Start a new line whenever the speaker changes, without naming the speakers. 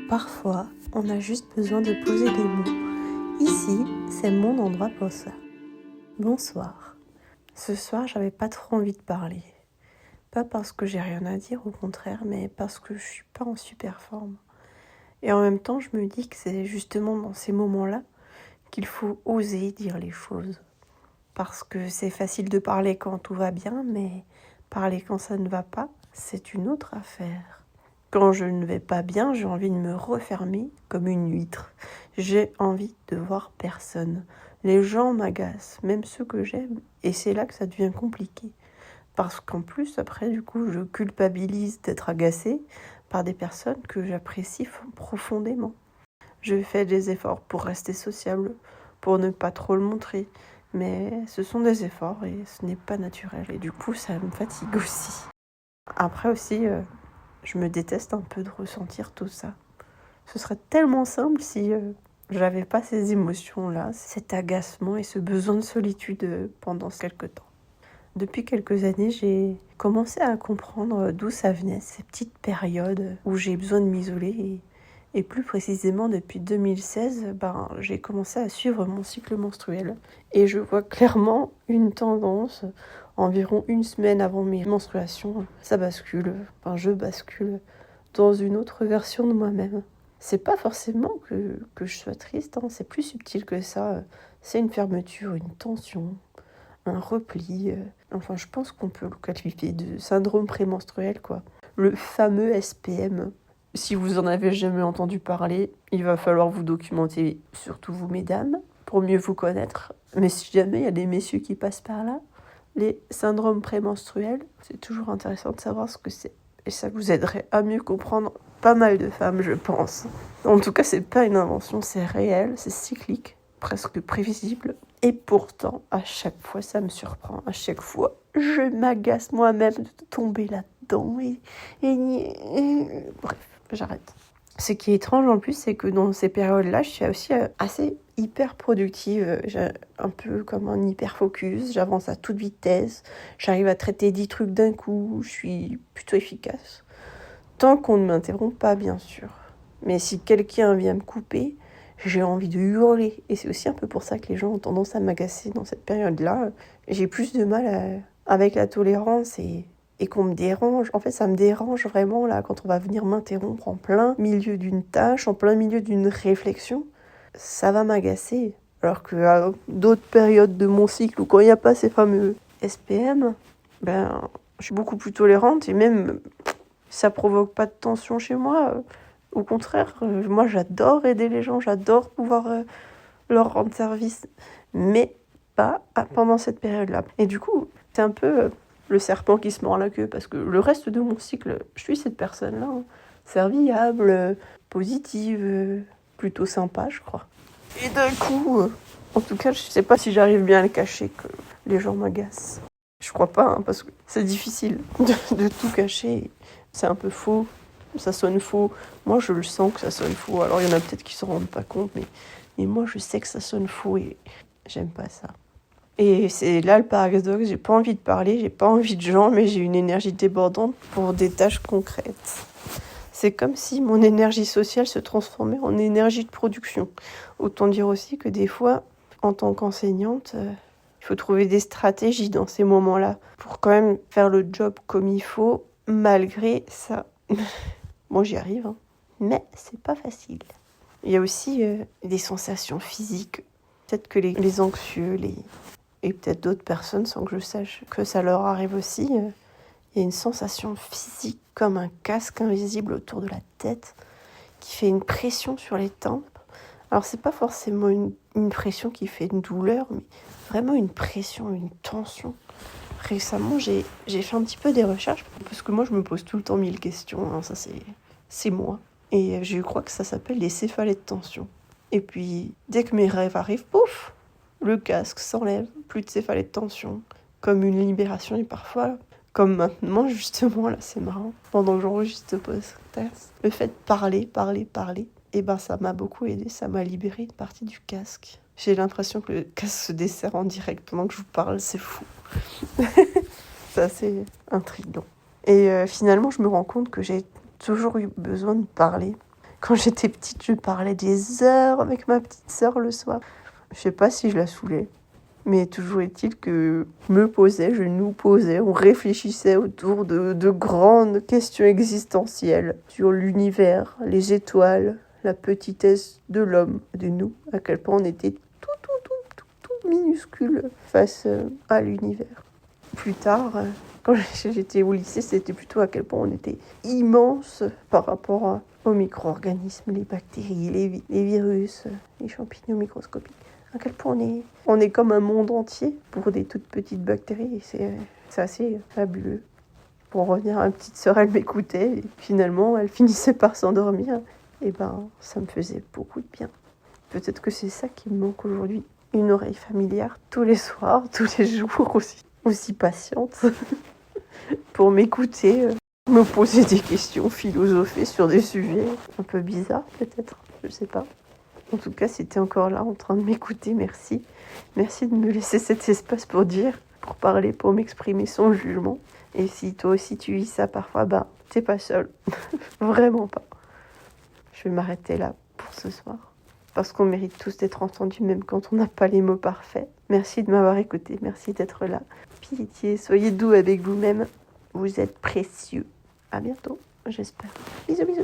Parfois, on a juste besoin de poser des mots. Ici, c'est mon endroit pour ça. Bonsoir. Ce soir, j'avais pas trop envie de parler. Pas parce que j'ai rien à dire, au contraire, mais parce que je suis pas en super forme. Et en même temps, je me dis que c'est justement dans ces moments-là qu'il faut oser dire les choses. Parce que c'est facile de parler quand tout va bien, mais parler quand ça ne va pas, c'est une autre affaire. Quand je ne vais pas bien, j'ai envie de me refermer comme une huître. J'ai envie de voir personne. Les gens m'agacent, même ceux que j'aime, et c'est là que ça devient compliqué. Parce qu'en plus, après, du coup, je culpabilise d'être agacée par des personnes que j'apprécie profondément. Je fais des efforts pour rester sociable, pour ne pas trop le montrer, mais ce sont des efforts et ce n'est pas naturel, et du coup, ça me fatigue aussi. Après aussi, je me déteste un peu de ressentir tout ça. Ce serait tellement simple si j'avais pas ces émotions-là, cet agacement et ce besoin de solitude pendant quelques temps. Depuis quelques années, j'ai commencé à comprendre d'où ça venait, ces petites périodes où j'ai besoin de m'isoler. Et plus précisément, depuis 2016, j'ai commencé à suivre mon cycle menstruel. Et je vois clairement une tendance. Environ une semaine avant mes menstruations, ça bascule. Je bascule dans une autre version de moi-même. C'est pas forcément que je sois triste, c'est plus subtil que ça. C'est une fermeture, une tension, un repli. Je pense qu'on peut le qualifier de syndrome prémenstruel, quoi. Le fameux SPM. Si vous en avez jamais entendu parler, il va falloir vous documenter, surtout vous mesdames, pour mieux vous connaître. Mais si jamais il y a des messieurs qui passent par là, les syndromes prémenstruels, c'est toujours intéressant de savoir ce que c'est. Et ça vous aiderait à mieux comprendre pas mal de femmes, je pense. En tout cas, c'est pas une invention, c'est réel, c'est cyclique, presque prévisible. Et pourtant, à chaque fois, ça me surprend. À chaque fois, je m'agace moi-même de tomber là-dedans. Bref, j'arrête. Ce qui est étrange en plus, c'est que dans ces périodes-là, je suis aussi assez hyper productive. J'ai un peu comme un hyper focus, j'avance à toute vitesse, j'arrive à traiter 10 trucs d'un coup, je suis plutôt efficace. Tant qu'on ne m'interrompt pas, bien sûr. Mais si quelqu'un vient me couper, j'ai envie de hurler. Et c'est aussi un peu pour ça que les gens ont tendance à m'agacer dans cette période-là. J'ai plus de mal avec la tolérance et qu'on me dérange. En fait, ça me dérange vraiment là quand on va venir m'interrompre en plein milieu d'une tâche, en plein milieu d'une réflexion. Ça va m'agacer. Alors que d'autres périodes de mon cycle où quand il n'y a pas ces fameux SPM, je suis beaucoup plus tolérante et même ça provoque pas de tension chez moi. Au contraire, moi j'adore aider les gens, j'adore pouvoir leur rendre service, mais pas pendant cette période-là. Et du coup, c'est un peu le serpent qui se mord la queue, parce que le reste de mon cycle, je suis cette personne-là, serviable, positive, plutôt sympa, je crois. Et d'un coup, en tout cas, je sais pas si j'arrive bien à le cacher, que les gens m'agacent. Je crois pas, parce que c'est difficile de tout cacher. C'est un peu faux, ça sonne faux. Moi, je le sens que ça sonne faux. Alors, il y en a peut-être qui s'en rendent pas compte, mais moi, je sais que ça sonne faux et j'aime pas ça. Et c'est là le paradoxe, j'ai pas envie de parler, j'ai pas envie de gens, mais j'ai une énergie débordante pour des tâches concrètes. C'est comme si mon énergie sociale se transformait en énergie de production. Autant dire aussi que des fois, en tant qu'enseignante, il faut trouver des stratégies dans ces moments-là pour quand même faire le job comme il faut, malgré ça. Bon, j'y arrive, mais c'est pas facile. Il y a aussi des sensations physiques. Peut-être que les anxieux, et peut-être d'autres personnes, sans que je sache que ça leur arrive aussi, il y a une sensation physique comme un casque invisible autour de la tête qui fait une pression sur les tempes. Alors, c'est pas forcément une pression qui fait une douleur, mais vraiment une pression, une tension. Récemment, j'ai fait un petit peu des recherches, parce que moi, je me pose tout le temps 1000 questions. Ça, c'est moi. Et je crois que ça s'appelle les céphalées de tension. Et puis, dès que mes rêves arrivent, pouf, le casque s'enlève, plus de céphalées de tension, comme une libération. Et parfois, comme maintenant, justement, là, c'est marrant, pendant que j'enregistre ce podcast, le fait de parler, ça m'a beaucoup aidé, ça m'a libéré une partie du casque. J'ai l'impression que le casque se dessert en direct pendant que je vous parle, c'est fou. C'est assez intriguant. Et finalement, je me rends compte que j'ai toujours eu besoin de parler. Quand j'étais petite, je parlais des heures avec ma petite sœur le soir. Je sais pas si je la saoulais. Mais toujours est-il que je nous posais, on réfléchissait autour de grandes questions existentielles sur l'univers, les étoiles, la petitesse de l'homme, de nous, à quel point on était tout minuscule face à l'univers. Plus tard, quand j'étais au lycée, c'était plutôt à quel point on était immense par rapport aux micro-organismes, les bactéries, les virus, les champignons microscopiques. À quel point on est comme un monde entier pour des toutes petites bactéries. C'est assez fabuleux. Pour en revenir à ma petite sœur, elle m'écoutait et finalement elle finissait par s'endormir. Et ça me faisait beaucoup de bien. Peut-être que c'est ça qui me manque aujourd'hui. Une oreille familière tous les soirs, tous les jours aussi patiente pour m'écouter, me poser des questions, philosopher sur des sujets un peu bizarres peut-être, je sais pas. En tout cas, c'était encore là en train de m'écouter, merci. Merci de me laisser cet espace pour dire, pour parler, pour m'exprimer sans jugement. Et si toi aussi tu vis ça parfois, t'es pas seul. Vraiment pas. Je vais m'arrêter là pour ce soir. Parce qu'on mérite tous d'être entendus, même quand on n'a pas les mots parfaits. Merci de m'avoir écouté, merci d'être là. Pitié, soyez doux avec vous-même. Vous êtes précieux. À bientôt, j'espère. Bisous, bisous.